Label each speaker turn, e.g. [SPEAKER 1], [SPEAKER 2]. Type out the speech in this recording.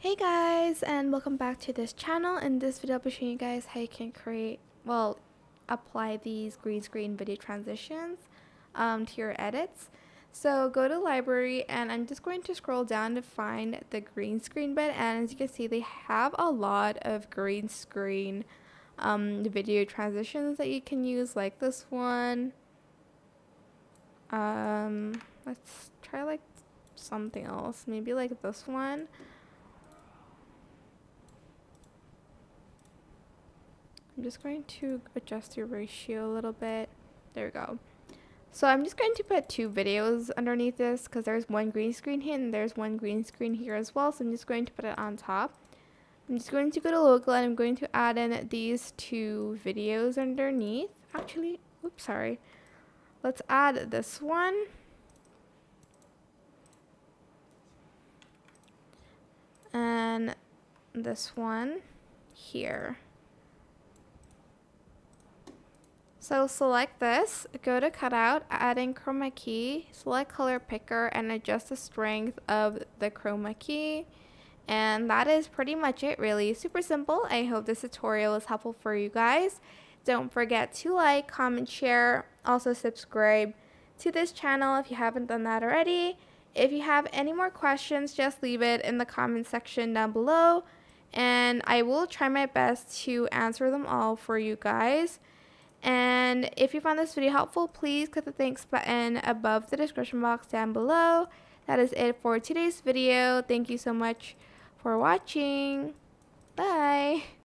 [SPEAKER 1] Hey guys, and welcome back to this channel. In this video I'll be showing you guys how you can apply these green screen video transitions to your edits. So go to library, and I'm just going to scroll down to find the green screen bit, and as you can see they have a lot of green screen video transitions that you can use, like this one. Let's try like something else, maybe like this one. I'm just going to adjust your ratio a little bit. There we go. So I'm just going to put two videos underneath this because there's one green screen here and there's one green screen here as well. So I'm just going to put it on top. I'm just going to go to local and I'm going to add in these two videos underneath. Actually, oops, sorry. Let's add this one. And this one here. So select this, go to cutout, add in chroma key, select color picker, and adjust the strength of the chroma key. And that is pretty much it, really. Super simple. I hope this tutorial is helpful for you guys. Don't forget to like, comment, share, also subscribe to this channel if you haven't done that already. If you have any more questions, just leave it in the comment section down below, and I will try my best to answer them all for you guys. And if you found this video helpful, please click the thanks button above the description box down below. That is it for today's video. Thank you so much for watching. Bye.